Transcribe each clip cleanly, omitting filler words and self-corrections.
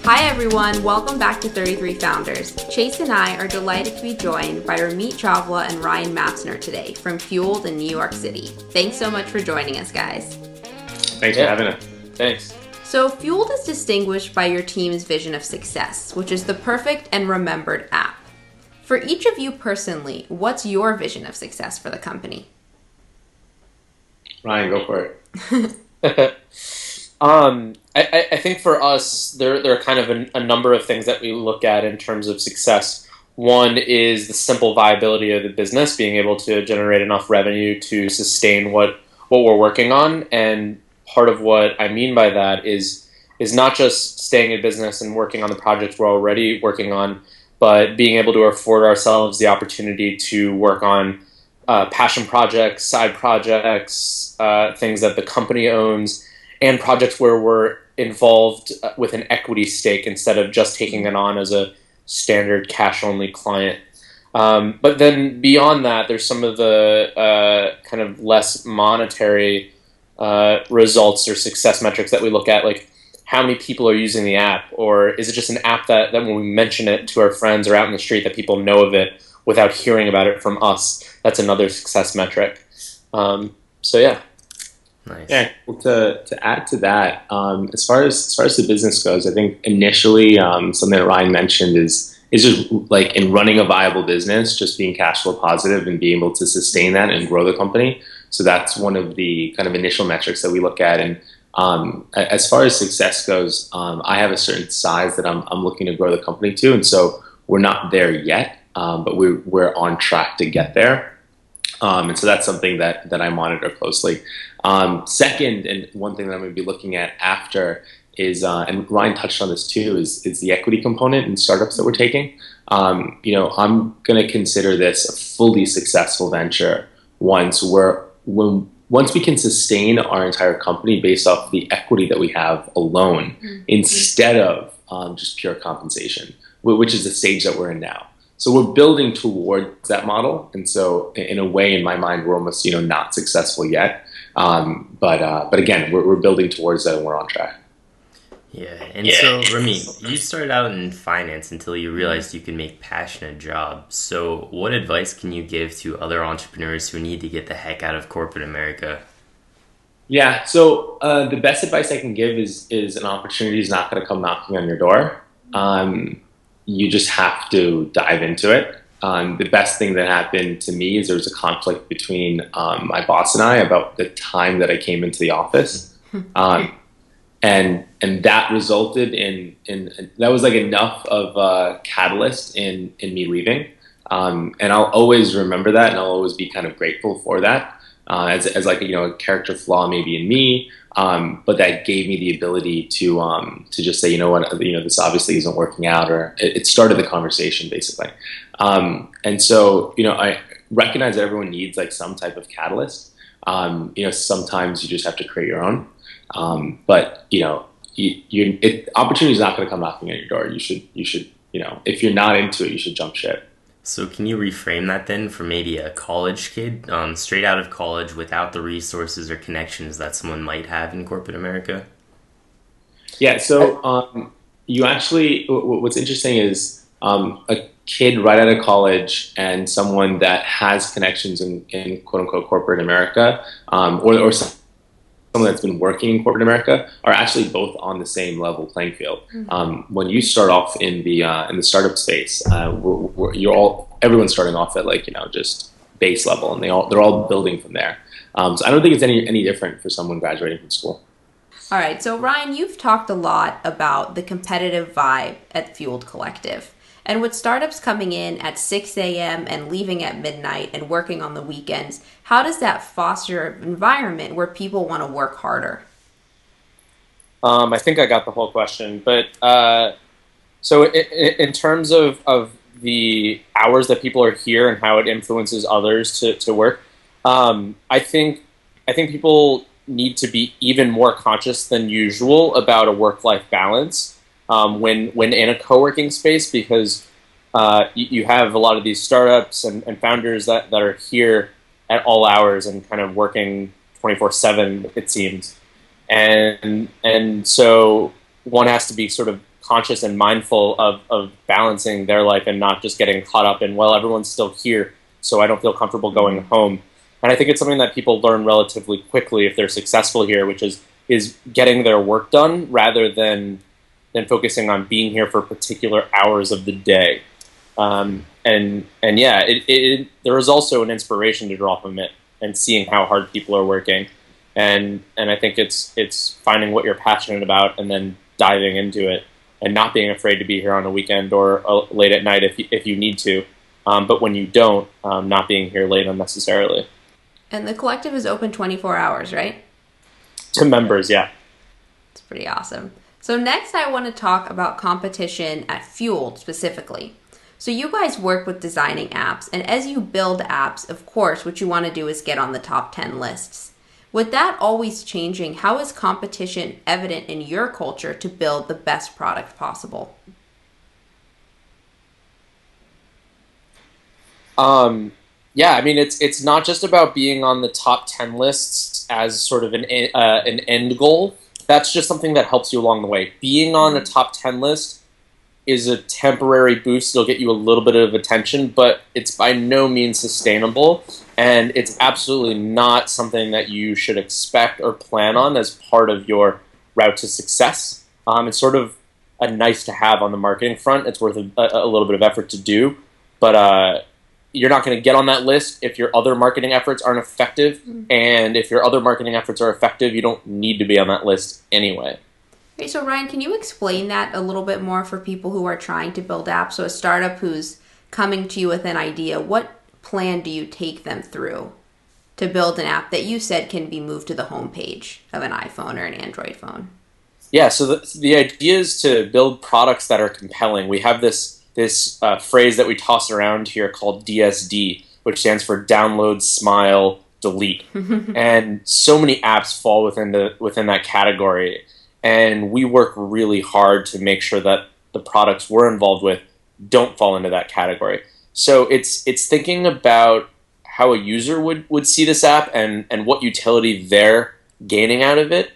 Hi everyone, welcome back to 33 Founders. Chase and I are delighted to be joined by Roomie Spotlight and Ryan Mapsner today from Fueled in New York City. Thanks so much for joining us, guys. Thanks for having us. Thanks. So Fueled is distinguished by your team's vision of success, which is the perfect and remembered app. For each of you personally, what's your vision of success for the company? Ryan, go for it. I think for us, there are kind of a number of things that we look at in terms of success. One is the simple viability of the business, being able to generate enough revenue to sustain what we're working on. And part of what I mean by that is not just staying in business and working on the projects we're already working on, but being able to afford ourselves the opportunity to work on passion projects, side projects, things that the company owns, and projects where we're involved with an equity stake instead of just taking it on as a standard cash-only client. But then beyond that, there's some of the kind of less monetary results or success metrics that we look at, like how many people are using the app, or is it just an app that when we mention it to our friends or out in the street that people know of it without hearing about it from us? That's another success metric. So yeah. Nice. Yeah. Well, to add to that, as far as the business goes, I think initially something that Ryan mentioned is just like in running a viable business, just being cash flow positive and being able to sustain that and grow the company. So that's one of the kind of initial metrics that we look at. And as far as success goes, I have a certain size that I'm looking to grow the company to, and so we're not there yet, but we're on track to get there. And so that's something that I monitor closely. Second, and one thing that I'm going to be looking at after is, and Ryan touched on this too, is the equity component in startups that we're taking. I'm going to consider this a fully successful venture once we can sustain our entire company based off the equity that we have alone, instead of just pure compensation, which is the stage that we're in now. So we're building towards that model, and so in a way, in my mind, we're almost not successful yet. But again, we're building towards that, and we're on track. So Remy, you started out in finance until you realized you could make passion a job. So what advice can you give to other entrepreneurs who need to get the heck out of corporate America? Yeah. So the best advice I can give is an opportunity is not going to come knocking on your door. You just have to dive into it. The best thing that happened to me is there was a conflict between my boss and I about the time that I came into the office. And that resulted in that was like enough of a catalyst in me leaving. And I'll always remember that, and I'll always be kind of grateful for that as like a character flaw maybe in me. But that gave me the ability to just say, this obviously isn't working out, or it started the conversation basically. And so, I recognize that everyone needs like some type of catalyst. Sometimes you just have to create your own. But opportunity is not going to come knocking at your door. You should, if you're not into it, you should jump ship. So can you reframe that then for maybe a college kid, straight out of college without the resources or connections that someone might have in corporate America? Yeah, so you actually, what's interesting is a kid right out of college and someone that has connections in quote-unquote corporate America, or someone that's been working in corporate America, are actually both on the same level playing field. When you start off in the startup space, everyone's starting off at just base level, and they're all building from there. So I don't think it's any different for someone graduating from school. All right, so Ryan, you've talked a lot about the competitive vibe at Fueled Collective. And with startups coming in at 6 a.m. and leaving at midnight and working on the weekends, how does that foster an environment where people want to work harder? I think I got the whole question, but so in terms of the hours that people are here and how it influences others to work, I think people need to be even more conscious than usual about a work-life balance. When in a co-working space, because you have a lot of these startups and founders that are here at all hours and kind of working 24/7, it seems. And so one has to be sort of conscious and mindful of balancing their life and not just getting caught up in, well, everyone's still here, so I don't feel comfortable going home. And I think it's something that people learn relatively quickly if they're successful here, which is getting their work done rather than focusing on being here for particular hours of the day. And yeah, there is also an inspiration to draw from it and seeing how hard people are working. And I think it's finding what you're passionate about and then diving into it and not being afraid to be here on a weekend or late at night if you need to. But when you don't, not being here late unnecessarily. And the collective is open 24 hours, right? To members, yeah. It's pretty awesome. So next I want to talk about competition at Fueled specifically. So you guys work with designing apps, and as you build apps, of course, what you want to do is get on the top 10 lists. With that always changing, how is competition evident in your culture to build the best product possible? Yeah, I mean, it's not just about being on the top 10 lists as sort of an end goal. That's just something that helps you along the way. Being on a top 10 list is a temporary boost. It'll get you a little bit of attention, but it's by no means sustainable. And it's absolutely not something that you should expect or plan on as part of your route to success. It's sort of a nice to have on the marketing front. It's worth a little bit of effort to do, but you're not going to get on that list if your other marketing efforts aren't effective. And if your other marketing efforts are effective, you don't need to be on that list anyway. Okay, so Ryan, can you explain that a little bit more for people who are trying to build apps? So a startup who's coming to you with an idea, what plan do you take them through to build an app that you said can be moved to the homepage of an iPhone or an Android phone? Yeah, so the idea is to build products that are compelling. We have this phrase that we toss around here called DSD, which stands for download, smile, delete. And so many apps fall within that category. And we work really hard to make sure that the products we're involved with don't fall into that category. So it's thinking about how a user would see this app and what utility they're gaining out of it.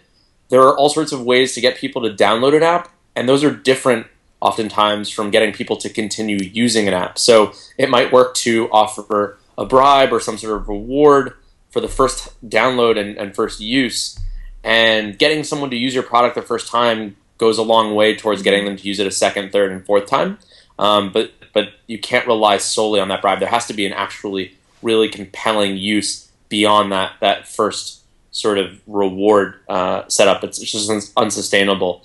There are all sorts of ways to get people to download an app, and those are different oftentimes from getting people to continue using an app. So it might work to offer a bribe or some sort of reward for the first download and first use. And getting someone to use your product the first time goes a long way towards getting them to use it a second, third, and fourth time. But you can't rely solely on that bribe. There has to be an actually really compelling use beyond that first sort of reward setup. It's just unsustainable.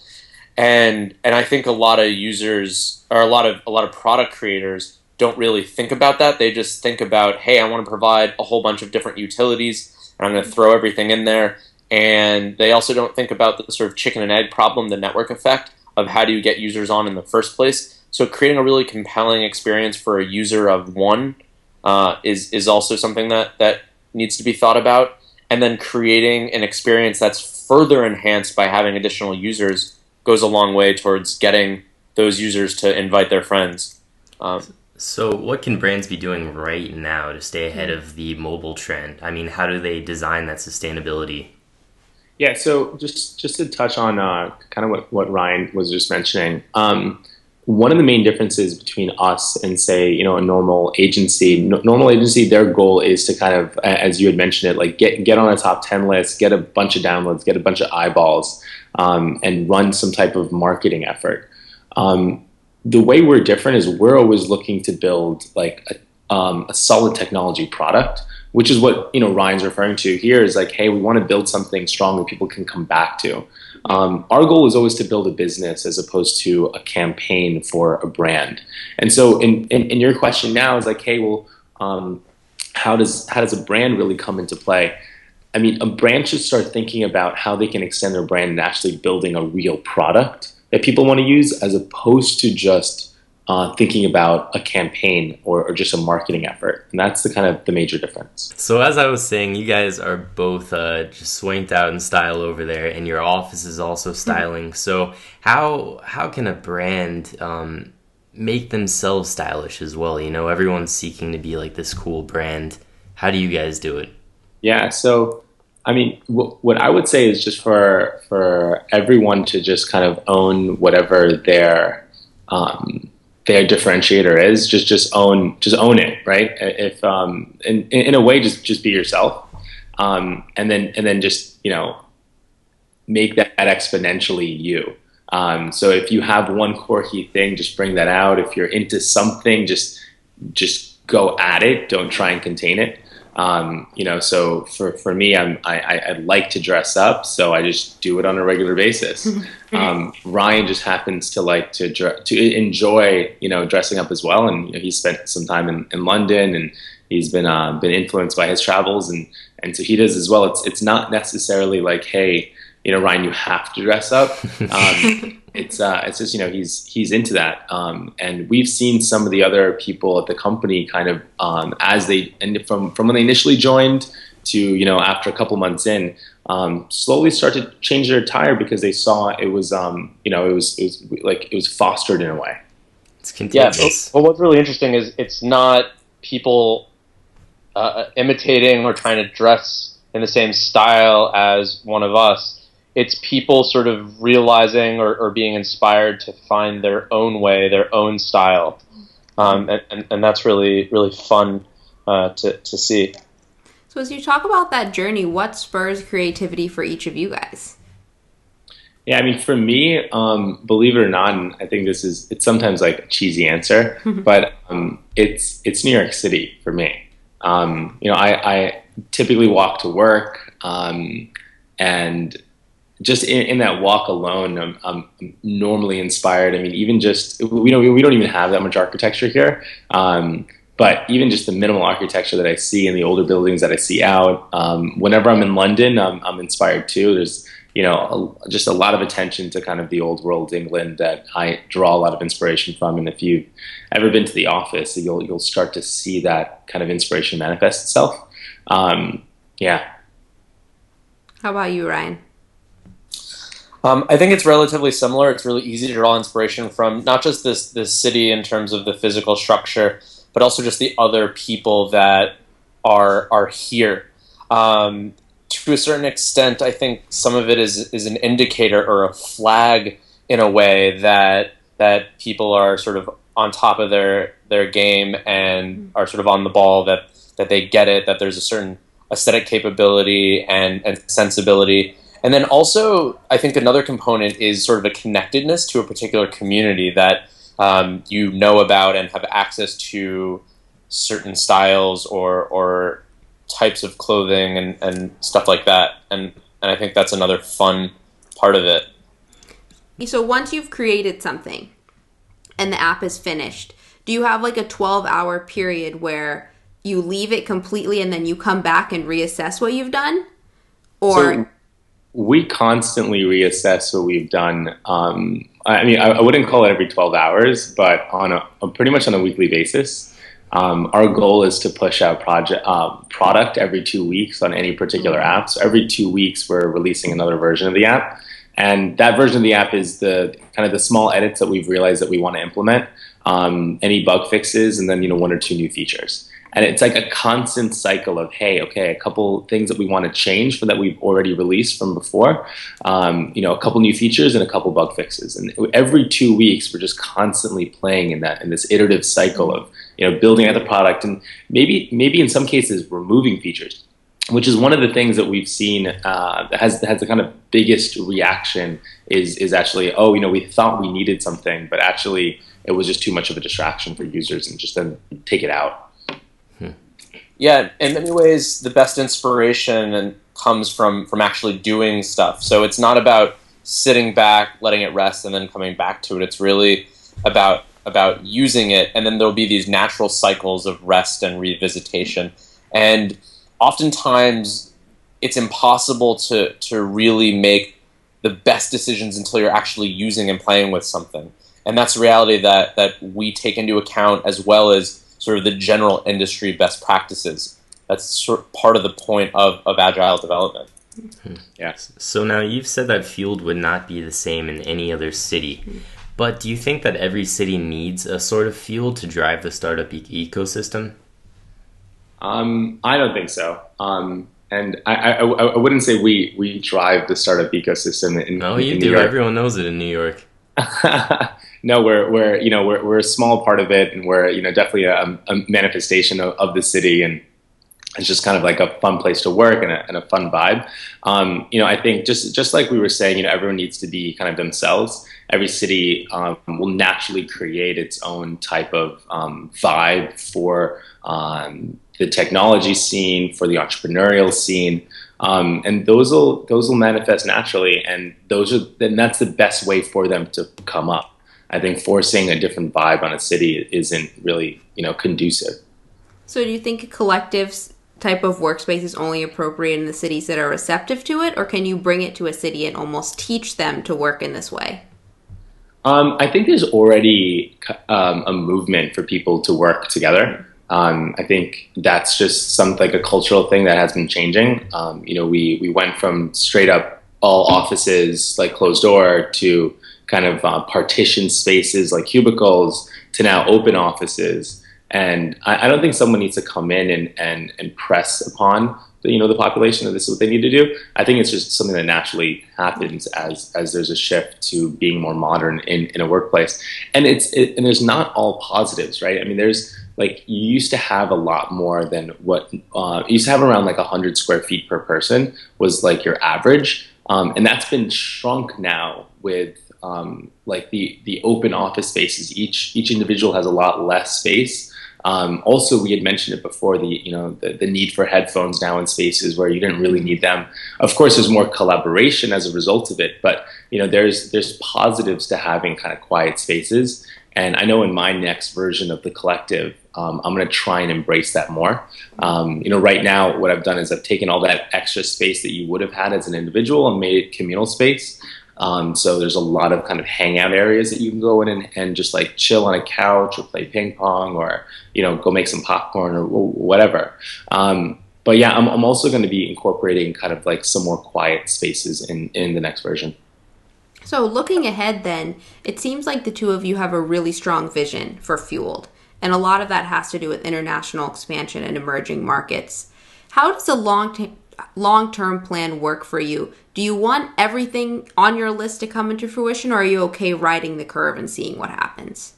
And I think a lot of users or a lot of product creators don't really think about that. They just think about, hey, I want to provide a whole bunch of different utilities, and I'm going to throw everything in there. And they also don't think about the sort of chicken and egg problem, the network effect of how do you get users on in the first place. So creating a really compelling experience for a user of one is also something that needs to be thought about. And then creating an experience that's further enhanced by having additional users goes a long way towards getting those users to invite their friends. So what can brands be doing right now to stay ahead of the mobile trend? I mean, how do they design that sustainability? Yeah, so just to touch on kind of what Ryan was just mentioning, one of the main differences between us and, say, a normal agency, their goal is to kind of, as you had mentioned it, like get on a top 10 list, get a bunch of downloads, get a bunch of eyeballs, and run some type of marketing effort. The way we're different is we're always looking to build like a solid technology product, which is what Ryan's referring to here. Is like, hey, we want to build something strong that people can come back to. Our goal is always to build a business as opposed to a campaign for a brand. And so in your question now is like, hey, well, how does a brand really come into play? I mean, a brand should start thinking about how they can extend their brand and actually building a real product that people want to use, as opposed to just thinking about a campaign or just a marketing effort. And that's the kind of the major difference. So as I was saying, you guys are both just swanked out in style over there, and your office is also styling. So how can a brand make themselves stylish as well? Everyone's seeking to be like this cool brand. How do you guys do it? Yeah, so I mean, what I would say is just for everyone to just kind of own whatever their differentiator is. Just own it, right? If in a way, just be yourself, and then just make that exponentially you. So if you have one quirky thing, just bring that out. If you're into something, just go at it. Don't try and contain it. So for me, I like to dress up, so I just do it on a regular basis. Ryan just happens to like to enjoy, dressing up as well. And he spent some time in London, and he's been influenced by his travels, and so he does as well. It's not necessarily like, hey, Ryan, you have to dress up. It's just, he's into that. And we've seen some of the other people at the company kind of, as they, and from when they initially joined to, after a couple months in, slowly start to change their attire because they saw it was, it was fostered in a way. It's contagious. Yeah. But what's really interesting is it's not people imitating or trying to dress in the same style as one of us. It's people sort of realizing or being inspired to find their own way, their own style, and that's really, really fun to see. So as you talk about that journey, what spurs creativity for each of you guys? Yeah, I mean, for me, believe it or not, and I think it's sometimes like a cheesy answer, but it's New York City for me. I typically walk to work, and just in that walk alone, I'm normally inspired. I mean, even just we don't even have that much architecture here, but even just the minimal architecture that I see in the older buildings that I see out. Whenever I'm in London, I'm inspired too. There's just a lot of attention to kind of the old world England that I draw a lot of inspiration from. And if you've ever been to the office, you'll start to see that kind of inspiration manifest itself. Yeah. How about you, Ryan? I think it's relatively similar. It's really easy to draw inspiration from not just this city in terms of the physical structure, but also just the other people that are here. To a certain extent, I think some of it is an indicator or a flag in a way that people are sort of on top of their game and are sort of on the ball, that they get it, that there's a certain aesthetic capability and sensibility. And then also, I think another component is sort of a connectedness to a particular community that you know about and have access to certain styles or types of clothing and stuff like that. And I think that's another fun part of it. So once you've created something and the app is finished, do you have like a 12-hour period where you leave it completely and then you come back and reassess what you've done? Or... We constantly reassess what we've done. I mean, I wouldn't call it every 12 hours, but pretty much on a weekly basis. Our goal is to push out product every 2 weeks on any particular app. So every 2 weeks, we're releasing another version of the app. And that version of the app is the kind of the small edits that we've realized that we want to implement, any bug fixes, and then, 1 or 2 new features. And it's like a constant cycle of, hey, okay, a couple things that we want to change that we've already released from before, a couple new features and a couple bug fixes. And every 2 weeks, we're just constantly playing in this iterative cycle of, building out the product and maybe in some cases removing features, which is one of the things that we've seen that has the kind of biggest reaction is actually, we thought we needed something, but actually it was just too much of a distraction for users and just then take it out. Yeah, in many ways, the best inspiration comes from actually doing stuff. So it's not about sitting back, letting it rest, and then coming back to it. It's really about using it, and then there'll be these natural cycles of rest and revisitation. And oftentimes, it's impossible to really make the best decisions until you're actually using and playing with something. And that's a reality that we take into account, as well as sort of the general industry best practices. That's sort of part of the point of agile development. Yeah. So now you've said that Fueled would not be the same in any other city, but do you think that every city needs a sort of Fueled to drive the startup ecosystem? I don't think so. And I wouldn't say we drive the startup ecosystem No, you in New do. York. Everyone knows it in New York. No, we're a small part of it, and we're definitely a manifestation of the city, and it's just kind of like a fun place to work and a fun vibe. I think just like we were saying, everyone needs to be kind of themselves. Every city will naturally create its own type of vibe for the technology scene, for the entrepreneurial scene. And those will manifest naturally, and that's the best way for them to come up. I think forcing a different vibe on a city isn't really conducive. So do you think a collective's type of workspace is only appropriate in the cities that are receptive to it, or can you bring it to a city and almost teach them to work in this way? I think there's already a movement for people to work together. I think that's just like a cultural thing that has been changing. We went from straight up all offices, like closed door, to kind of partition spaces like cubicles, to now open offices. And I don't think someone needs to come in and press upon the population that this is what they need to do. I think it's just something that naturally happens as there's a shift to being more modern in a workplace. And and there's not all positives, right? I mean, there's like, you used to have a lot more than what you used to have. Around like 100 square feet per person was like your average, and that's been shrunk now with like the open office spaces. Each individual has a lot less space. Also, we had mentioned it before, the need for headphones now in spaces where you didn't really need them. Of course, there's more collaboration as a result of it, but there's positives to having kind of quiet spaces. And I know in my next version of the collective, I'm going to try and embrace that more. Right now, what I've done is I've taken all that extra space that you would have had as an individual and made it communal space. So there's a lot of kind of hangout areas that you can go in and just like chill on a couch or play ping pong, or go make some popcorn or whatever. But yeah, I'm also going to be incorporating kind of like some more quiet spaces in the next version. So looking ahead then, it seems like the two of you have a really strong vision for Fueled, and a lot of that has to do with international expansion and emerging markets. How does a long-term plan work for you? Do you want everything on your list to come into fruition, or are you okay riding the curve and seeing what happens?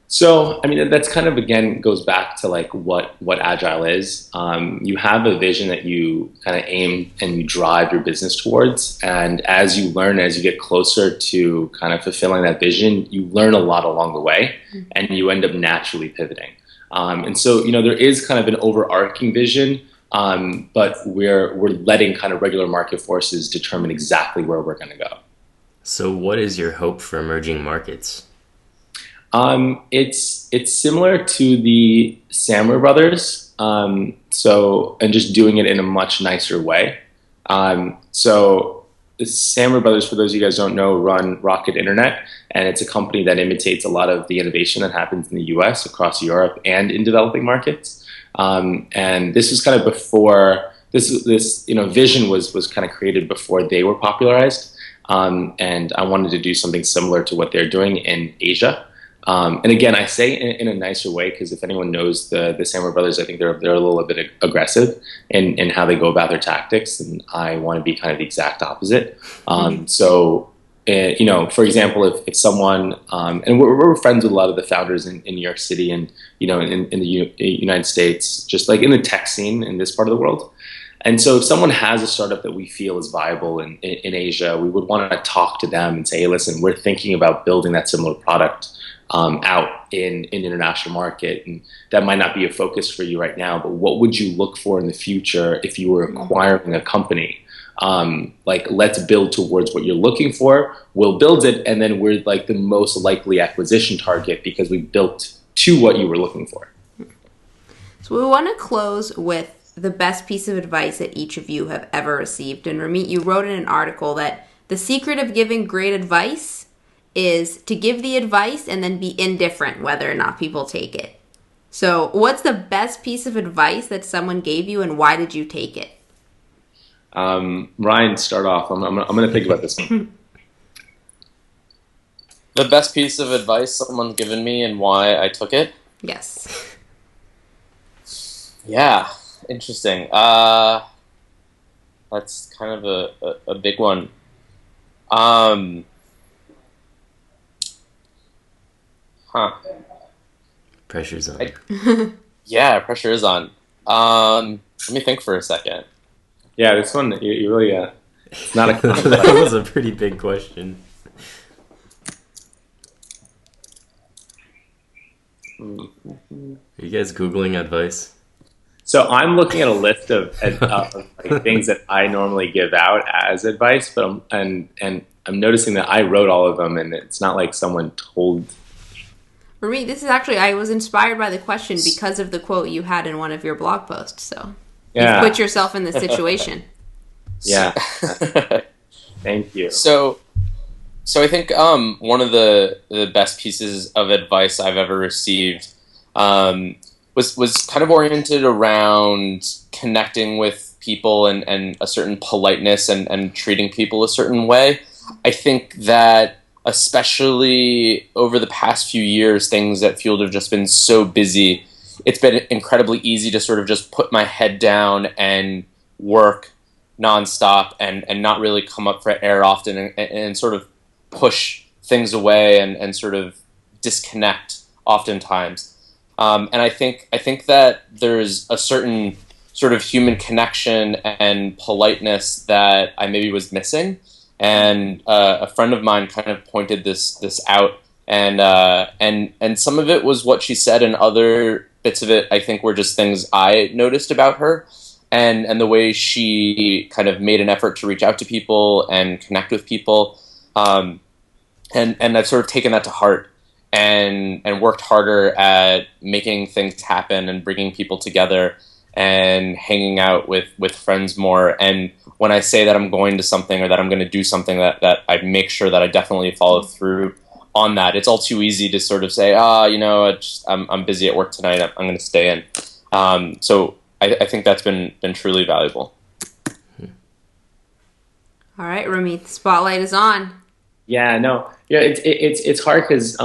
So, I mean, that's kind of, again, goes back to like what Agile is. You have a vision that you kind of aim and you drive your business towards. And as you learn, as you get closer to kind of fulfilling that vision, you learn a lot along the way, and you end up naturally pivoting. And so, there is kind of an overarching vision, but we're letting kind of regular market forces determine exactly where we're going to go. So what is your hope for emerging markets? It's similar to the Samwer brothers. And just doing it in a much nicer way. So the Samwer brothers, for those of you guys who don't know, run Rocket Internet, and it's a company that imitates a lot of the innovation that happens in the US, across Europe, and in developing markets. And this was kind of before this vision was kind of created before they were popularized. And I wanted to do something similar to what they're doing in Asia. And again, I say in a nicer way, because if anyone knows the Samwer brothers, I think they're a little bit aggressive in how they go about their tactics, and I want to be kind of the exact opposite. For example, if someone, and we're friends with a lot of the founders in New York City and in the United States, just like in the tech scene in this part of the world. And so if someone has a startup that we feel is viable in Asia, we would want to talk to them and say, hey, listen, we're thinking about building that similar product out in international market, and that might not be a focus for you right now, but what would you look for in the future if you were acquiring a company? Like, let's build towards what you're looking for. We'll build it, and then we're like the most likely acquisition target because we built to what you were looking for. So we want to close with the best piece of advice that each of you have ever received. And Ramit, you wrote in an article that the secret of giving great advice is to give the advice and then be indifferent whether or not people take it. So what's the best piece of advice that someone gave you, and why did you take it? Ryan, start off. I'm going to think about this one. The best piece of advice someone's given me and why I took it? Yes. Yeah, interesting. That's kind of a big one. Um, huh. Pressure's on. Yeah, pressure is on. Let me think for a second. Yeah, this one you really it's not a That was a pretty big question. Are you guys Googling advice? So I'm looking at a list of like things that I normally give out as advice, but I'm noticing that I wrote all of them, and it's not like someone told. For me, this is actually, I was inspired by the question because of the quote you had in one of your blog posts. So Yeah, you've put yourself in the situation. yeah. Thank you. So I think one of the best pieces of advice I've ever received was kind of oriented around connecting with people and a certain politeness and treating people a certain way. I think that especially over the past few years, things at Fueled have just been so busy. It's been incredibly easy to sort of just put my head down and work nonstop and not really come up for air often and sort of push things away and sort of disconnect oftentimes. And I think that there's a certain sort of human connection and politeness that I maybe was missing. And a friend of mine kind of pointed this out, and some of it was what she said, and other bits of it I think were just things I noticed about her, and the way she kind of made an effort to reach out to people and connect with people, and I've sort of taken that to heart and worked harder at making things happen and bringing people together and hanging out with friends more. And when I say that I'm going to something or that I'm going to do something, that I make sure that I definitely follow through on that. It's all too easy to sort of say, I'm busy at work tonight, I'm going to stay in. So I think that's been truly valuable. All right, Roomie, the spotlight is on. Yeah, no, yeah, it's hard because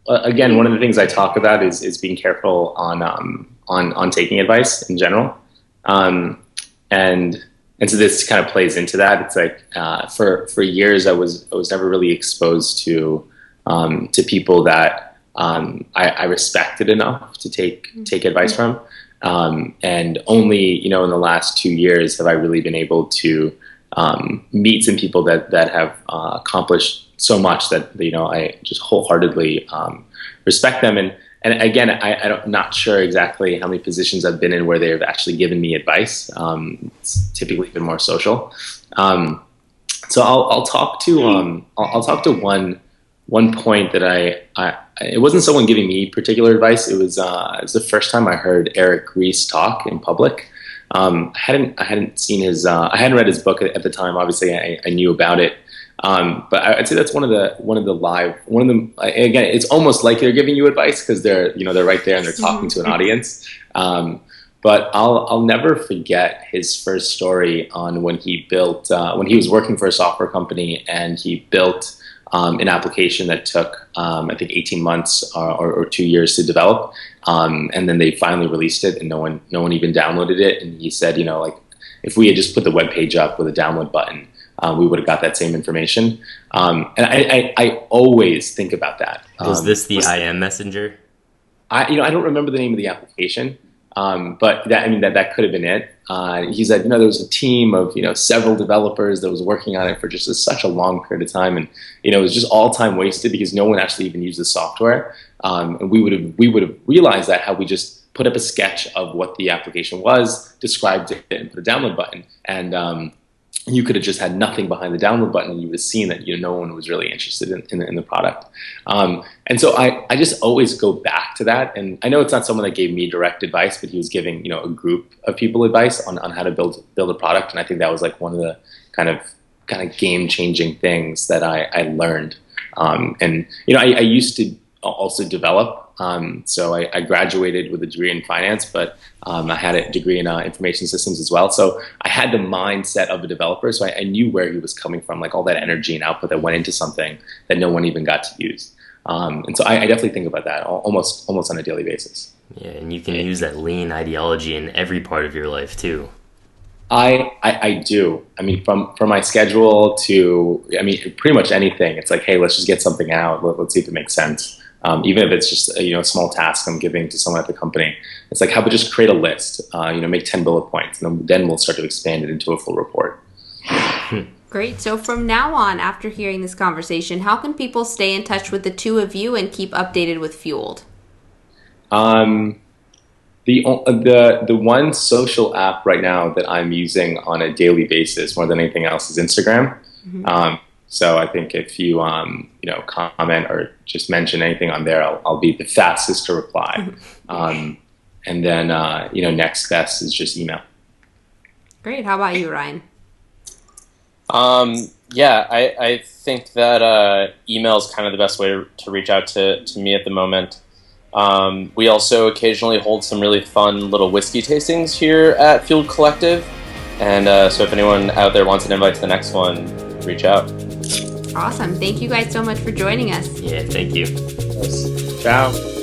again, one of the things I talk about is being careful on taking advice in general, and so this kind of plays into that. It's like for years I was never really exposed to people that I respected enough to take advice from, and only in the last 2 years have I really been able to meet some people that have accomplished so much that I just wholeheartedly respect them. And again, I'm not sure exactly how many positions I've been in where they have actually given me advice. It's typically been more social. So I'll talk to one point that it wasn't someone giving me particular advice. It was the first time I heard Eric Ries talk in public. I hadn't seen his I hadn't read his book at the time. Obviously, I knew about it. But I'd say that's one of them. Again, it's almost like they're giving you advice because they're right there and they're talking to an audience. But I'll never forget his first story on when he built when he was working for a software company, and he built an application that took I think 18 months or 2 years to develop, and then they finally released it, and no one even downloaded it. And he said, like, if we had just put the web page up with a download button, we would have got that same information. And I always think about that. Was this the IM Messenger? I don't remember the name of the application, but that could have been it. He said, there was a team of several developers that was working on it for just such a long period of time, and it was just all time wasted because no one actually even used the software. And we would have realized that had we just put up a sketch of what the application was, described it, and put a download button, and you could have just had nothing behind the download button, and you would have seen that no one was really interested in the product. And so I just always go back to that. And I know it's not someone that gave me direct advice, but he was giving a group of people advice on how to build a product. And I think that was like one of the kind of game changing things that I learned. And I used to also develop. So I graduated with a degree in finance, but I had a degree in information systems as well. So I had the mindset of a developer. So I knew where he was coming from, like all that energy and output that went into something that no one even got to use. And so I definitely think about that almost on a daily basis. Yeah, and you can use that lean ideology in every part of your life too. I do. I mean, from my schedule to, I mean, pretty much anything. It's like, hey, let's just get something out. Let's see if it makes sense. Even if it's just a small task I'm giving to someone at the company, it's like, how about just create a list? Make 10 bullet points, and then we'll start to expand it into a full report. Great. So from now on, after hearing this conversation, how can people stay in touch with the two of you and keep updated with Fueled? The one social app right now that I'm using on a daily basis more than anything else is Instagram. Mm-hmm. So I think if you comment or just mention anything on there, I'll be the fastest to reply. And then next best is just email. Great. How about you, Ryan? I think that email is kind of the best way to reach out to me at the moment. We also occasionally hold some really fun little whiskey tastings here at Fueled Collective. And so if anyone out there wants an invite to the next one, reach out. Awesome. Thank you guys so much for joining us. Yeah, thank you. Ciao.